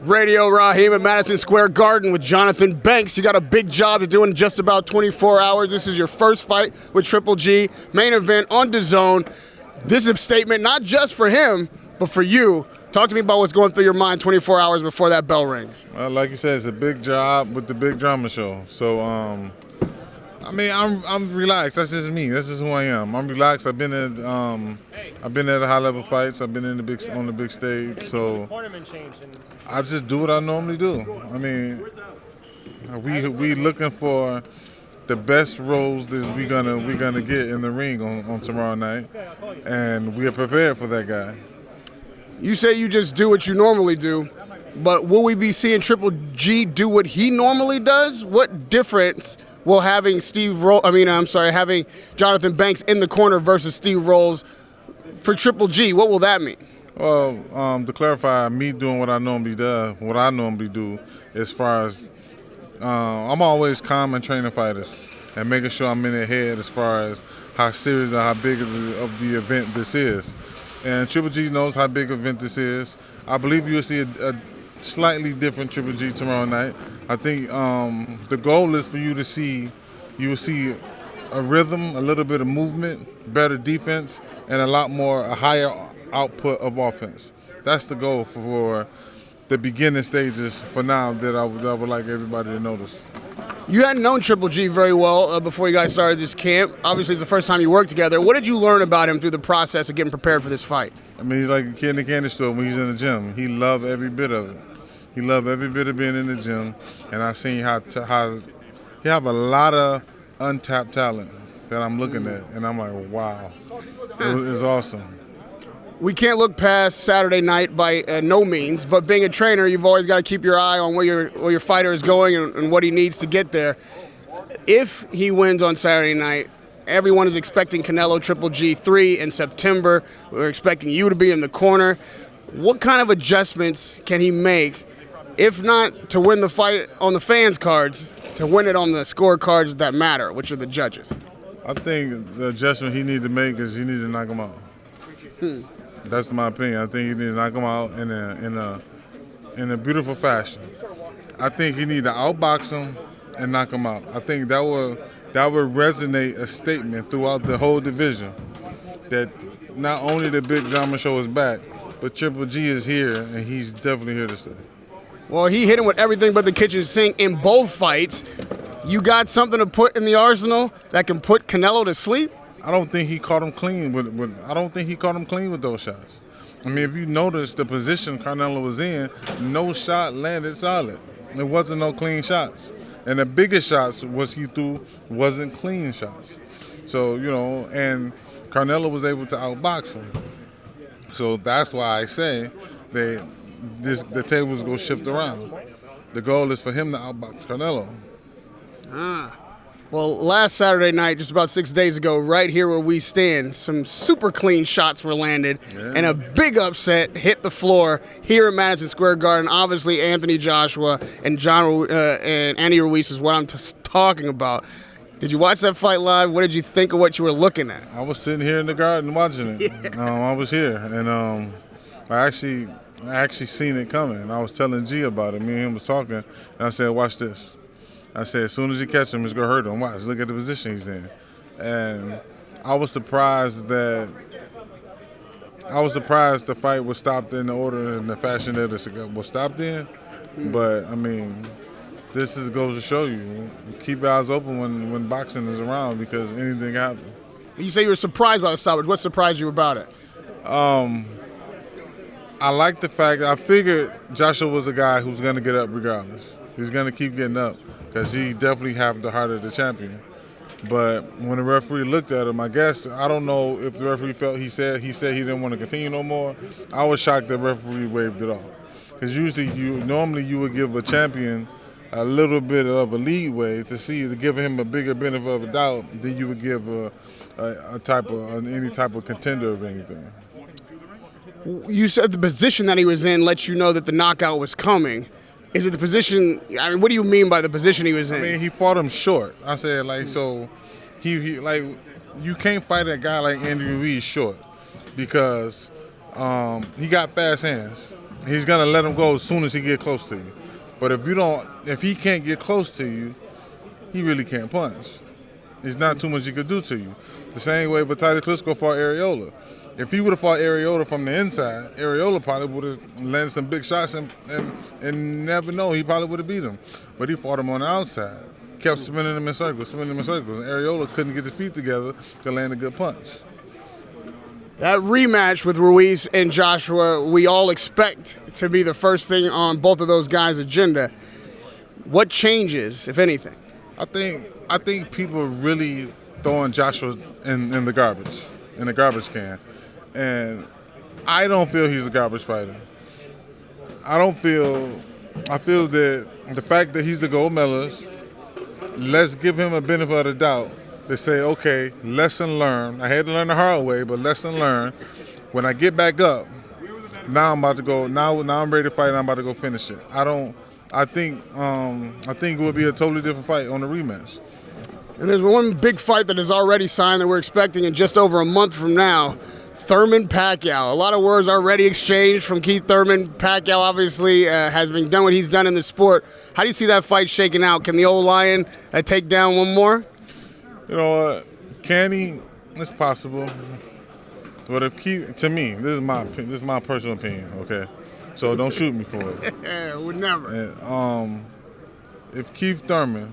Radio. Rahim at Madison Square Garden with Johnathon Banks. You got a big job to do in just about 24 hours. This is your first fight with Triple G, main event on DAZN. This is a statement not just for him, but for you. Talk to me about what's going through your mind 24 hours before that bell rings. Well, like you said, it's a big job with the big drama show. So, I mean, I'm relaxed. That's just me. That's just who I am. I'm relaxed. I've been at the high level fights. I've been on the big stage. So I just do what I normally do. I mean, we looking for the best roles that we gonna get in the ring on tomorrow night, and we are prepared for that guy. You say you just do what you normally do, but will we be seeing Triple G do what he normally does? What difference will having having Johnathon Banks in the corner versus Steve Rolls for Triple G? What will that mean? Well, to clarify, me doing what I normally do, as far as I'm always calm and training fighters and making sure I'm in their head as far as how serious or how big of the event this is. And Triple G knows how big an event this is. I believe you'll see a slightly different Triple G tomorrow night. I think the goal is for you will see a rhythm, a little bit of movement, better defense, and a higher output of offense. That's the goal for the beginning stages for now that I would like everybody to notice. You hadn't known Triple G very well before you guys started this camp. Obviously, it's the first time you worked together. What did you learn about him through the process of getting prepared for this fight? I mean, he's like a kid in the candy store when he's in the gym. He loved every bit of it. He loved every bit of being in the gym, and I seen how he have a lot of untapped talent that I'm looking at, and I'm like, wow, it's awesome. We can't look past Saturday night by no means, but being a trainer, you've always got to keep your eye on where your fighter is going and what he needs to get there. If he wins on Saturday night, everyone is expecting Canelo Triple G 3 in September. We're expecting you to be in the corner. What kind of adjustments can he make, if not to win the fight on the fans' cards, to win it on the scorecards that matter, which are the judges? I think the adjustment he need to make is he need to knock him out. That's my opinion. I think he need to knock him out in a beautiful fashion. I think he need to outbox him and knock him out. I think that would resonate a statement throughout the whole division that not only the big drama show is back, but Triple G is here, and he's definitely here to stay. Well, he hit him with everything but the kitchen sink in both fights. You got something to put in the arsenal that can put Canelo to sleep? I don't think he caught him clean with those shots. I mean, if you notice the position Canelo was in, no shot landed solid. There wasn't no clean shots. And the biggest shots he threw wasn't clean shots. So, and Canelo was able to outbox him. So that's why I say the tables go shift around. The goal is for him to outbox Canelo. Well, last Saturday night, just about 6 days ago, right here where we stand, some super clean shots were landed, and a big upset hit the floor here at Madison Square Garden. Obviously, Anthony Joshua and Andy Ruiz is what I'm talking about. Did you watch that fight live? What did you think of what you were looking at? I was sitting here in the garden watching it. I was here, and I actually seen it coming. And I was telling G about it. Me and him was talking, and I said, "Watch this." I said, as soon as you catch him, it's going to hurt him. Watch, look at the position he's in. And I was surprised the fight was stopped in the order and the fashion that it was stopped in. But, I mean, this goes to show you, keep your eyes open when boxing is around because anything can happen. You say you were surprised by the stoppage. What surprised you about it? I like the fact, I figured Joshua was a guy who's going to get up regardless. He's going to keep getting up because he definitely have the heart of the champion. But when the referee looked at him, I don't know if the referee felt he said he didn't want to continue no more. I was shocked the referee waved it off. Because normally you would give a champion a little bit of a leeway to give him a bigger benefit of a doubt than you would give any type of contender of anything. You said the position that he was in let you know that the knockout was coming. Is it the position? I mean, what do you mean by the position he was in? I mean, he fought him short. I said, so he you can't fight a guy like Andy Ruiz short because he got fast hands. he's gonna let him go as soon as he get close to you. But if he can't get close to you, he really can't punch. There's not too much he could do to you. The same way Vitaly Klitschko fought Areola. If he would have fought Areola from the inside, Areola probably would have landed some big shots and never know. He probably would have beat him. But he fought him on the outside. Kept spinning him in circles. And Areola couldn't get his feet together to land a good punch. That rematch with Ruiz and Joshua, we all expect to be the first thing on both of those guys' agenda. What changes, if anything? I think people are really throwing Joshua in the garbage can. And I don't feel he's a garbage fighter. I feel that the fact that he's the gold medalist, let's give him a benefit of the doubt to say, okay, lesson learned. I had to learn the hard way, but lesson learned. When I get back up, now I'm about to go. Now I'm ready to fight. And I'm about to go finish it. I think it would be a totally different fight on the rematch. And there's one big fight that is already signed that we're expecting in just over a month from now. Thurman Pacquiao. A lot of words already exchanged from Keith Thurman. Pacquiao obviously has been done what he's done in the sport. How do you see that fight shaking out? Can the old Lion take down one more? You know, can he? It's possible. But if Keith, to me, this is my personal opinion. Okay, so don't shoot me for it. Yeah, would never. And, if Keith Thurman,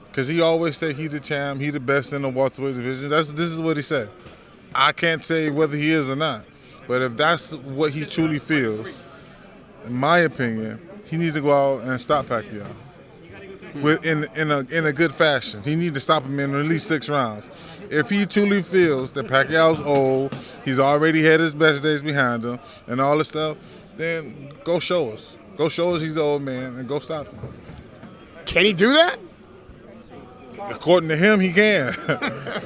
because he always say he the champ, he the best in the welterweight division. This is what he said. I can't say whether he is or not, but if that's what he truly feels, in my opinion, he needs to go out and stop Pacquiao in a good fashion. He needs to stop him in at least 6 rounds. If he truly feels that Pacquiao's old, he's already had his best days behind him, and all this stuff, then go show us. Go show us he's the old man, and go stop him. Can he do that? According to him, he can.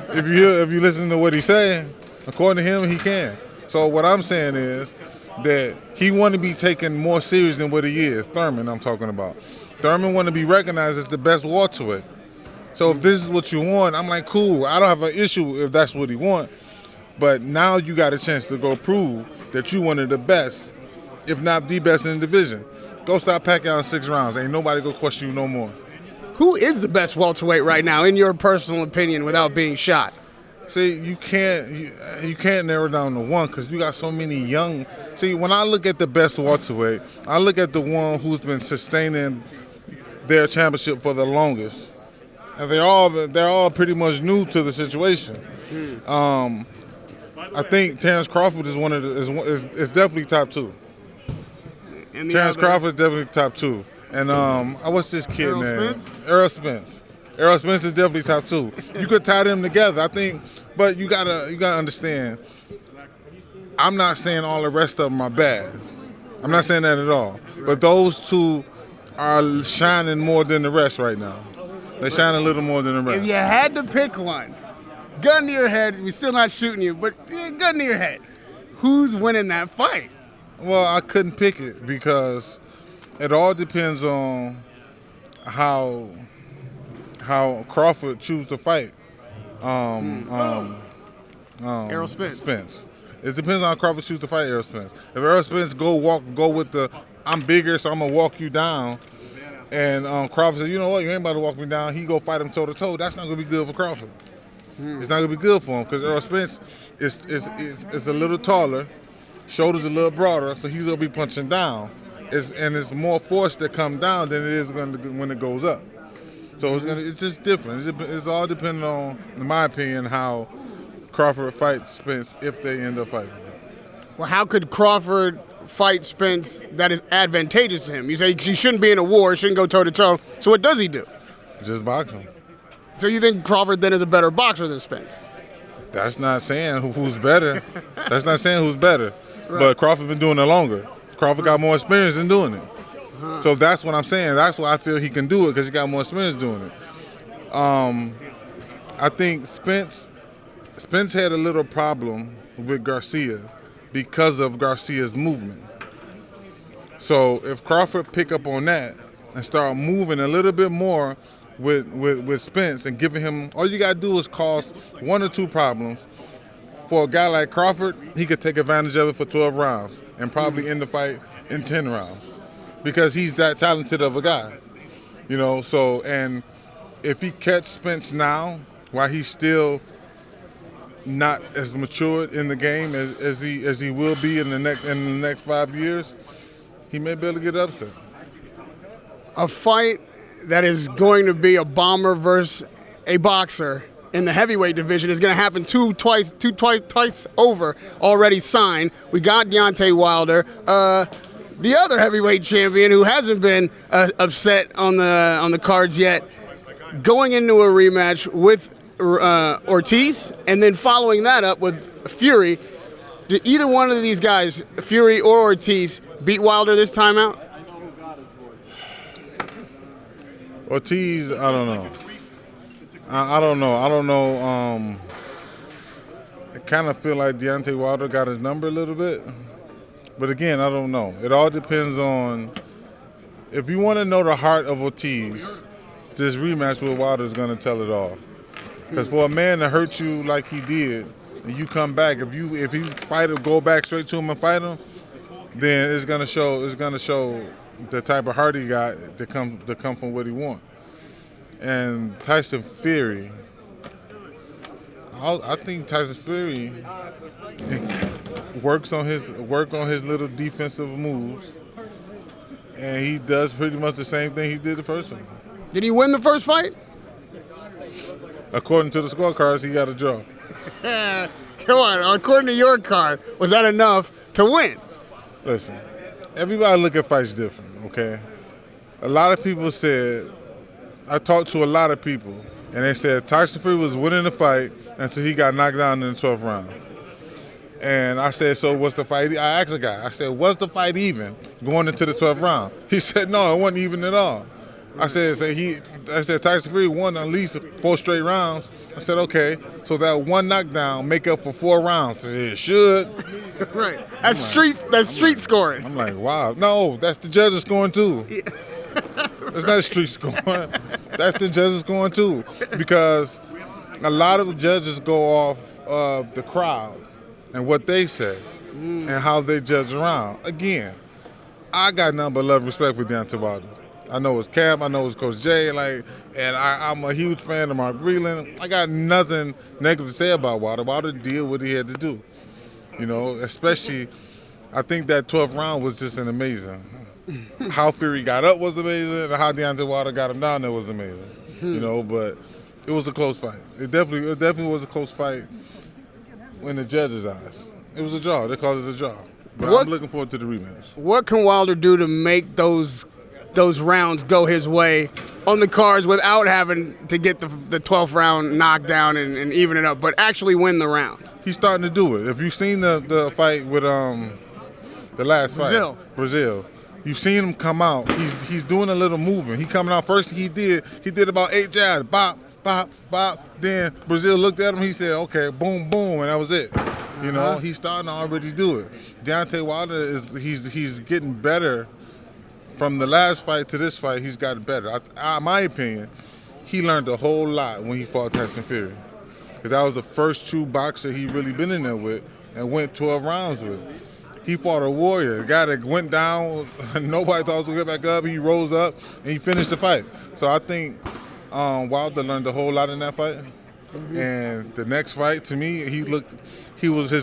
If you listen to what he's saying, according to him, he can. So what I'm saying is that he want to be taken more serious than what he is. Thurman, I'm talking about. Thurman want to be recognized as the best welterweight. So if this is what you want, I'm like, cool. I don't have an issue if that's what he want. But now you got a chance to go prove that you one of the best, if not the best in the division. Go stop Pacquiao in 6 rounds. Ain't nobody gonna question you no more. Who is the best welterweight right now, in your personal opinion, without being shot? See, you can't narrow down to one because you got so many young. See, when I look at the best welterweight, I look at the one who's been sustaining their championship for the longest, and they're all pretty much new to the situation. I think Terrence Crawford is is definitely top 2. Terrence Crawford is definitely top 2. And what's this kid Errol name? Spence? Errol Spence. Errol Spence is definitely top 2. You could tie them together, I think, but you gotta understand. I'm not saying all the rest of them are bad. I'm not saying that at all. But those 2 are shining more than the rest right now. They shine a little more than the rest. If you had to pick one, gun to your head, we're still not shooting you, but gun to your head, who's winning that fight? Well, I couldn't pick it because it all depends on how Crawford chooses to fight. Errol Spence. It depends on how Crawford chooses to fight Errol Spence. If Errol Spence go with the I'm bigger, so I'm gonna walk you down, and Crawford says, you know what, you ain't about to walk me down. He go fight him toe to toe. That's not gonna be good for Crawford. It's not gonna be good for him because Errol Spence is a little taller, shoulders a little broader, so he's gonna be punching down. It's more force that come down than it is when it goes up. So it's just different. It's all depending on, in my opinion, how Crawford fights Spence if they end up fighting. Well, how could Crawford fight Spence that is advantageous to him? You say he shouldn't be in a war, shouldn't go toe-to-toe. So what does he do? Just box him. So you think Crawford then is a better boxer than Spence? That's not saying who's better. That's not saying who's better. Right. But Crawford been doing it longer. Crawford got more experience in doing it. So that's what I'm saying. That's why I feel he can do it, because he got more experience doing it. I think Spence had a little problem with Garcia because of Garcia's movement. So if Crawford pick up on that and start moving a little bit more with Spence and giving him, all you got to do is cause 1 or 2 problems. For a guy like Crawford, he could take advantage of it for 12 rounds and probably end the fight in 10 rounds because he's that talented of a guy. You know, so, and if he catch Spence now, while he's still not as matured in the game as he will be in the next 5 years, he may be able to get upset. A fight that is going to be a bomber versus a boxer in the heavyweight division is going to happen twice over, already signed. We got Deontay Wilder, the other heavyweight champion who hasn't been upset on the cards yet, going into a rematch with Ortiz, and then following that up with Fury. Did either one of these guys, Fury or Ortiz, beat Wilder this time out? Ortiz, I don't know. I don't know. I kind of feel like Deontay Wilder got his number a little bit. But again, I don't know. It all depends on, if you want to know the heart of Ortiz, this rematch with Wilder is going to tell it all. Because for a man to hurt you like he did, and you come back, if he's fighter, go back straight to him and fight him, then it's gonna show the type of heart he got to come from what he want. And Tyson Fury, I think Tyson Fury works on his little defensive moves, and he does pretty much the same thing he did the first fight. Did he win the first fight? According to the scorecards, he got a draw. Come on, according to your card, was that enough to win? Listen, everybody look at fights different, okay? A lot of people said, I talked to a lot of people, and they said Tyson Fury was winning the fight until he got knocked down in the 12th round. And I said, so what's the fight? I asked a guy, I said, was the fight even going into the 12th round? He said, no, it wasn't even at all. I said Tyson Fury won at least 4 straight rounds. I said, okay, so that one knockdown make up for 4 rounds. I said, it should. Right. That's street scoring. I'm like, wow. No, that's the judges scoring too. Yeah. That's not street scoring. That's the judges scoring too. Because a lot of the judges go off of the crowd and what they say and how they judge around. Again, I got nothing but love and respect for Deontay Wilder. I know his camp, I know his Coach Jay, and I'm a huge fan of Mark Breland. I got nothing negative to say about Wilder. Wilder did what he had to do. You know, especially, I think that 12th round was just an amazing. How Fury got up was amazing, and how Deontay Wilder got him down there was amazing. You know, but it was a close fight. It definitely was a close fight in the judges' eyes. It was a draw. They called it a draw. But I'm looking forward to the rematch. What can Wilder do to make those rounds go his way on the cards without having to get the 12th round knockdown and even it up, but actually win the rounds? He's starting to do it. If you've seen the fight with the last fight, Brazil, you've seen him come out. He's doing a little movement. He coming out first. He did about 8 jabs, bop, bop, bop. Then Brazil looked at him. He said, okay, boom, boom, and that was it. You know, he's starting to already do it. Deontay Wilder he's getting better. From the last fight to this fight, he's gotten better. In my opinion, he learned a whole lot when he fought Tyson Fury. Because that was the first true boxer he really been in there with and went 12 rounds with. He fought a warrior, a guy that went down, nobody thought he was going to get back up, he rose up, and he finished the fight. So I think Wilder learned a whole lot in that fight. Mm-hmm. And the next fight, to me, his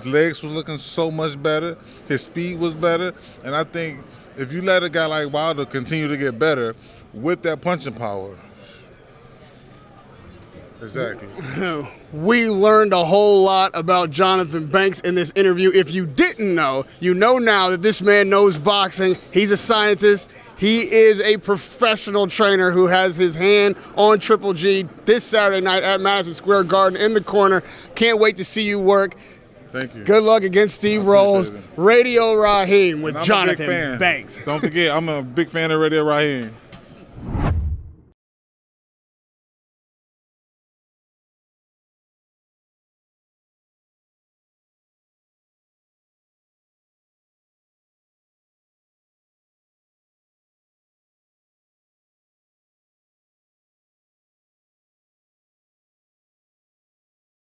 legs was looking so much better, his speed was better, and I think if you let a guy like Wilder continue to get better with that punching power. Exactly. We learned a whole lot about Johnathon Banks in this interview. If you didn't know, you know now that this man knows boxing. He's a scientist. He is a professional trainer who has his hand on Triple G this Saturday night at Madison Square Garden in the corner. Can't wait to see you work. Thank you. Good luck against Steve Rolls. Radio Rahim with Johnathon Banks. Don't forget, I'm a big fan of Radio Rahim.